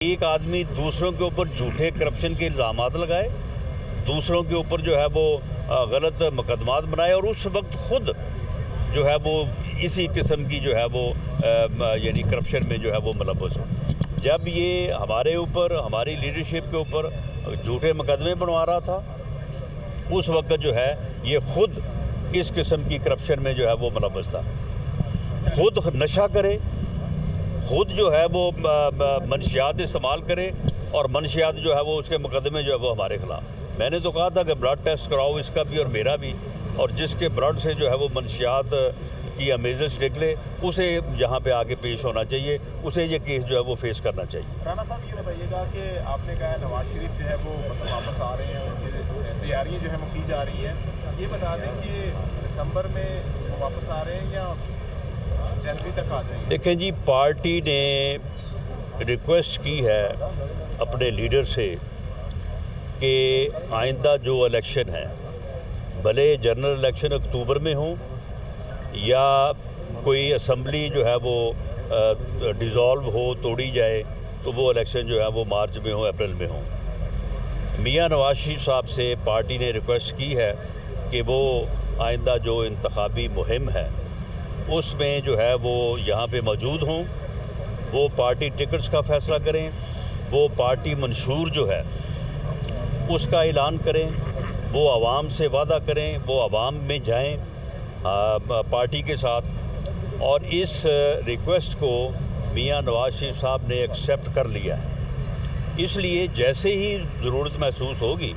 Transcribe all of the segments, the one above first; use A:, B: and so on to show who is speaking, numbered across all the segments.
A: ایک آدمی دوسروں کے اوپر جھوٹے کرپشن کے الزامات لگائے، دوسروں کے اوپر جو ہے وہ غلط مقدمات بنائے اور اس وقت خود جو ہے وہ اسی قسم کی جو ہے وہ یعنی کرپشن میں جو ہے وہ ملوث ہو۔ جب یہ ہمارے اوپر، ہماری لیڈرشپ کے اوپر جھوٹے مقدمے بنوا رہا تھا، اس وقت جو ہے یہ خود اس قسم کی کرپشن میں جو ہے وہ ملوث تھا، خود نشہ کرے، خود جو ہے وہ منشیات استعمال کرے اور منشیات جو ہے وہ اس کے مقدمے جو ہے وہ ہمارے خلاف۔ میں نے تو کہا تھا کہ بلڈ ٹیسٹ کراؤ اس کا بھی اور میرا بھی، اور جس کے بلڈ سے جو ہے وہ منشیات کی امیزش نکلے اسے جہاں پہ آگے پیش ہونا چاہیے، اسے یہ کیس جو ہے وہ فیس کرنا چاہیے۔
B: رانا صاحب یہ بتائیے گا کہ آپ نے کہا نواز شریف جو ہے وہ واپس آ رہے ہیں، ان کی تیاریاں جو ہیں وہ کی جا رہی ہیں، یہ بتا دیں کہ دسمبر میں وہ واپس آ رہے ہیں یا جنوری تک آ جائیں گے؟
A: دیکھیں جی، پارٹی نے ریکویسٹ کی ہے اپنے لیڈر سے کہ آئندہ جو الیکشن ہے، بھلے جنرل الیکشن اکتوبر میں ہوں یا کوئی اسمبلی جو ہے وہ ڈیزالو ہو، توڑی جائے، تو وہ الیکشن جو ہے وہ مارچ میں ہو، اپریل میں ہوں۔ میاں نواز شریف صاحب سے پارٹی نے ریکویسٹ کی ہے کہ وہ آئندہ جو انتخابی مہم ہے اس میں جو ہے وہ یہاں پہ موجود ہوں، وہ پارٹی ٹکٹس کا فیصلہ کریں، وہ پارٹی منشور جو ہے اس کا اعلان کریں، وہ عوام سے وعدہ کریں، وہ عوام میں جائیں پارٹی کے ساتھ، اور اس ریکویسٹ کو میاں نواز شریف صاحب نے ایکسیپٹ کر لیا ہے۔ اس لیے جیسے ہی ضرورت محسوس ہوگی،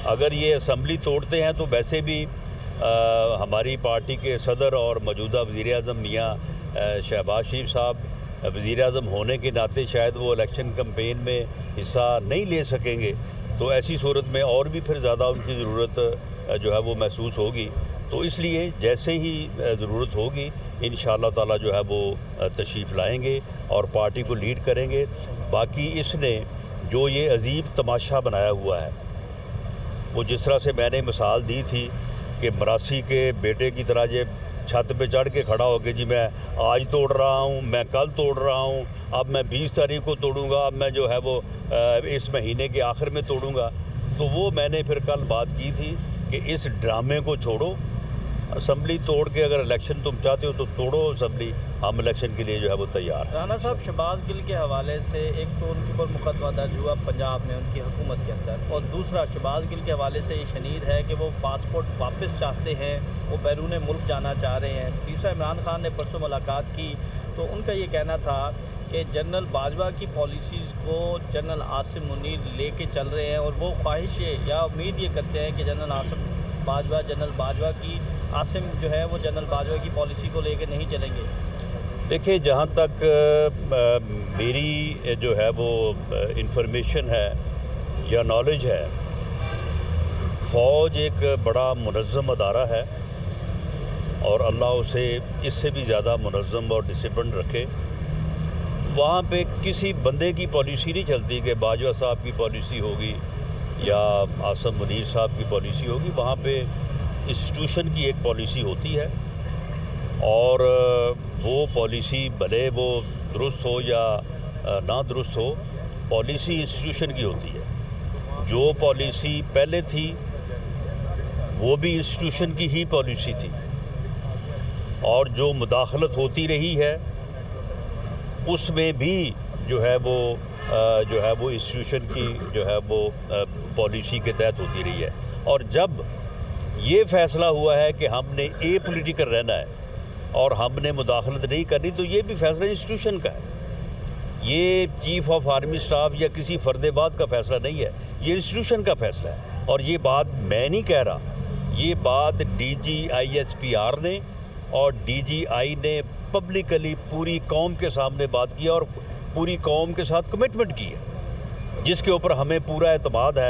A: اگر یہ اسمبلی توڑتے ہیں تو ویسے بھی ہماری پارٹی کے صدر اور موجودہ وزیر اعظم میاں شہباز شریف صاحب وزیر اعظم ہونے کے ناطے شاید وہ الیکشن کمپین میں حصہ نہیں لے سکیں گے، تو ایسی صورت میں اور بھی پھر زیادہ ان کی ضرورت جو ہے وہ محسوس ہوگی۔ تو اس لیے جیسے ہی ضرورت ہوگی انشاءاللہ تعالی جو ہے وہ تشریف لائیں گے اور پارٹی کو لیڈ کریں گے۔ باقی اس نے جو یہ عجیب تماشا بنایا ہوا ہے، وہ جس طرح سے میں نے مثال دی تھی کہ مراسی کے بیٹے کی طرح یہ چھت پہ چڑھ کے کھڑا ہو کے جی میں آج توڑ رہا ہوں، میں کل توڑ رہا ہوں، اب میں 20 تاریخ کو توڑوں گا، اب میں جو ہے وہ اس مہینے کے آخر میں توڑوں گا، تو وہ میں نے پھر کل بات کی تھی کہ اس ڈرامے کو چھوڑو، اسمبلی توڑ کے اگر الیکشن تم چاہتے ہو تو توڑو اسمبلی، ہم الیکشن کے لیے جو ہے وہ تیار ہیں۔
C: رانا صاحب، شہباز گل کے حوالے سے ایک تو ان کے اوپر مقدمہ درج ہوا پنجاب میں ان کی حکومت کے اندر، اور دوسرا شہباز گل کے حوالے سے یہ شنید ہے کہ وہ پاسپورٹ واپس چاہتے ہیں، وہ بیرون ملک جانا چاہ رہے ہیں۔ تیسرا، عمران خان نے پرسوں ملاقات کی تو ان کا یہ کہنا تھا کہ جنرل باجوہ کی پالیسیز کو جنرل عاصم منیر لے کے چل رہے ہیں، اور وہ خواہش یا امید یہ کرتے ہیں کہ جنرل باجوہ کی عاصم جو ہے وہ جنرل باجوہ کی پالیسی کو لے کے نہیں چلیں گے۔
A: دیکھیں، جہاں تک میری جو ہے وہ انفارمیشن ہے یا نالج ہے، فوج ایک بڑا منظم ادارہ ہے اور اللہ اسے اس سے بھی زیادہ منظم اور ڈسپلن رکھے۔ وہاں پہ کسی بندے کی پالیسی نہیں چلتی کہ باجوہ صاحب کی پالیسی ہوگی یا عاصم منیر صاحب کی پالیسی ہوگی، وہاں پہ انسٹیٹیوشن کی ایک پالیسی ہوتی ہے، اور وہ پالیسی بھلے وہ درست ہو یا نہ درست ہو، پالیسی انسٹیٹیوشن کی ہوتی ہے۔ جو پالیسی پہلے تھی وہ بھی انسٹیٹیوشن کی ہی پالیسی تھی، اور جو مداخلت ہوتی رہی ہے اس میں بھی جو ہے وہ انسٹیٹیوشن کی جو ہے وہ پالیسی کے تحت ہوتی رہی ہے۔ اور جب یہ فیصلہ ہوا ہے کہ ہم نے اے پولیٹیکل رہنا ہے اور ہم نے مداخلت نہیں کرنی، تو یہ بھی فیصلہ انسٹیٹیوشن کا ہے۔ یہ چیف آف آرمی اسٹاف یا کسی فرد بعد کا فیصلہ نہیں ہے، یہ انسٹیٹیوشن کا فیصلہ ہے۔ اور یہ بات میں نہیں کہہ رہا، یہ بات D G I S P R نے اور ڈی جی آئی نے پبلکلی پوری قوم کے سامنے بات کی اور پوری قوم کے ساتھ کمٹمنٹ کی ہے، جس کے اوپر ہمیں پورا اعتماد ہے